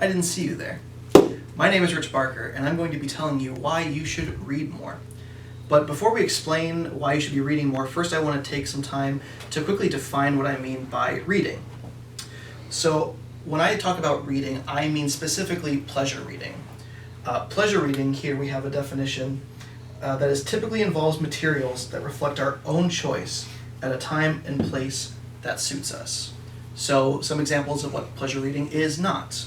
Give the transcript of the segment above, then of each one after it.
I didn't see you there. My name is Rich Barker, and I'm going to be telling you why you should read more. But before we explain why you should be reading more, first I want to take some time to quickly define what I mean by reading. So when I talk about reading, I mean specifically pleasure reading. Pleasure reading, here we have a definition that is typically involves materials that reflect our own choice at a time and place that suits us. So some examples of what pleasure reading is not.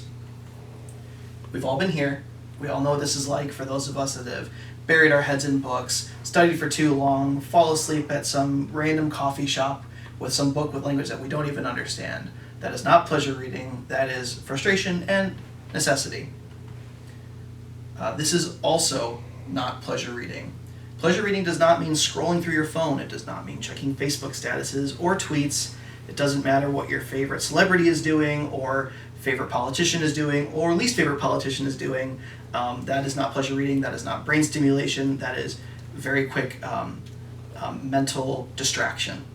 We've all been here. We all know what this is like for those of us that have buried our heads in books, studied for too long, fall asleep at some random coffee shop with some book with language that we don't even understand. That is not pleasure reading. That is frustration and necessity. This is also not pleasure reading. Pleasure reading does not mean scrolling through your phone. It does not mean checking Facebook statuses or tweets. It doesn't matter what your favorite celebrity is doing or favorite politician is doing or least favorite politician is doing. That is not pleasure reading. That is not brain stimulation. That is very quick mental distraction.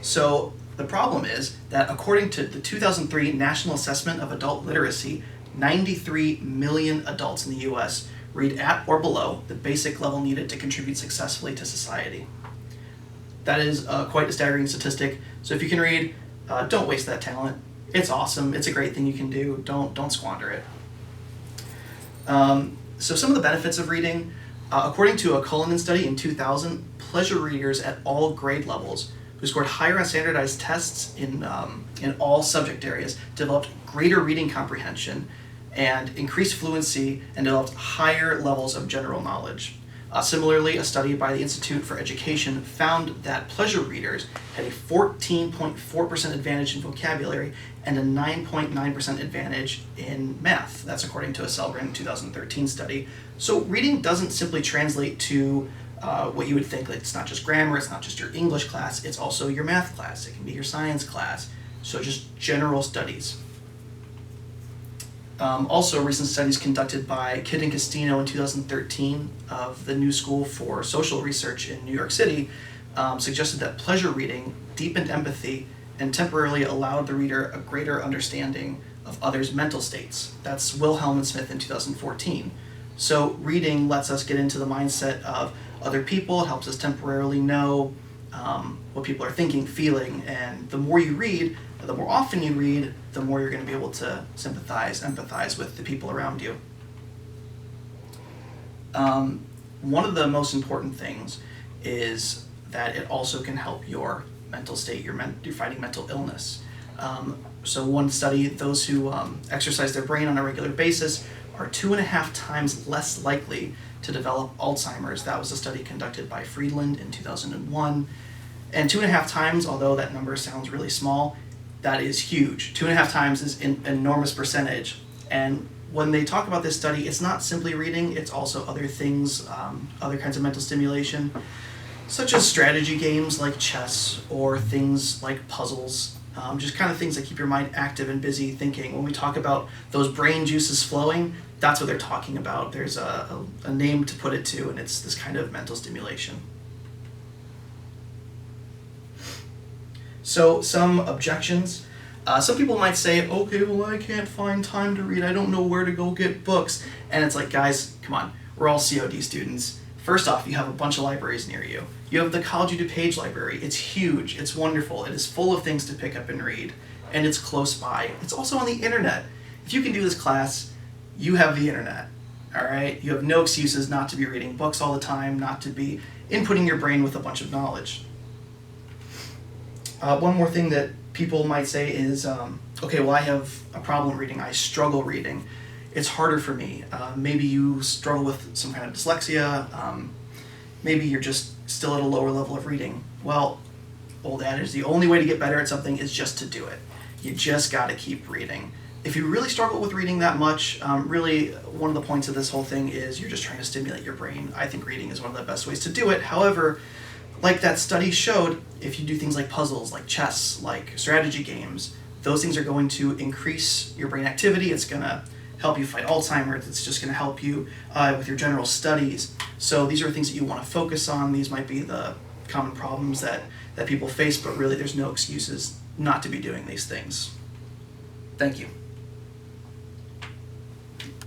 So the problem is that according to the 2003 National Assessment of Adult Literacy, 93 million adults in the U.S. read at or below the basic level needed to contribute successfully to society. That is quite a staggering statistic. So if you can read, don't waste that talent. It's awesome. It's a great thing you can do. Don't squander it. So some of the benefits of reading, according to a Cullinan study in 2000, pleasure readers at all grade levels who scored higher on standardized tests in all subject areas developed greater reading comprehension and increased fluency and developed higher levels of general knowledge. Similarly, a study by the Institute for Education found that pleasure readers had a 14.4% advantage in vocabulary and a 9.9% advantage in math. That's according to a Selgren 2013 study. So reading doesn't simply translate to what you would think. Like, it's not just grammar, it's not just your English class, it's also your math class, it can be your science class. So just general studies. Also, recent studies conducted by Kidd and Castino in 2013 of the New School for Social Research in New York City suggested that pleasure reading deepened empathy and temporarily allowed the reader a greater understanding of others' mental states. That's Wilhelm and Smith in 2014. So reading lets us get into the mindset of other people. It helps us temporarily know what people are thinking, feeling, and the more you read, the more often you read, the more you're going to be able to sympathize, empathize with the people around you. One of the most important things is that it also can help your mental state. You're fighting mental illness. So one study, those who exercise their brain on a regular basis are 2.5 times less likely to develop Alzheimer's. That was a study conducted by Friedland in 2001. And 2.5 times, although that number sounds really small, that is huge. 2.5 times is an enormous percentage. And when they talk about this study, it's not simply reading, it's also other things, other kinds of mental stimulation, such as strategy games like chess or things like puzzles, just kind of things that keep your mind active and busy thinking. When we talk about those brain juices flowing, that's what they're talking about. There's a name to put it to, and it's this kind of mental stimulation. So some objections. Some people might say, okay, well, I can't find time to read. I don't know where to go get books. And it's like, guys, come on. We're all COD students. First off, you have a bunch of libraries near you. You have the College DuPage library. It's huge. It's wonderful. It is full of things to pick up and read. And it's close by. It's also on the internet. If you can do this class, you have the internet. All right? You have no excuses not to be reading books all the time, not to be inputting your brain with a bunch of knowledge. One more thing that people might say is, okay, well, I have a problem reading. I struggle reading. It's harder for me. Maybe you struggle with some kind of dyslexia. Maybe you're just still at a lower level of reading. Well, old adage, the only way to get better at something is just to do it. You just got to keep reading. If you really struggle with reading that much, really one of the points of this whole thing is you're just trying to stimulate your brain. I think reading is one of the best ways to do it. However, like that study showed, if you do things like puzzles, like chess, like strategy games, those things are going to increase your brain activity. It's going to help you fight Alzheimer's. It's just going to help you with your general studies. So these are things that you want to focus on. These might be the common problems that people face, but really there's no excuses not to be doing these things. Thank you.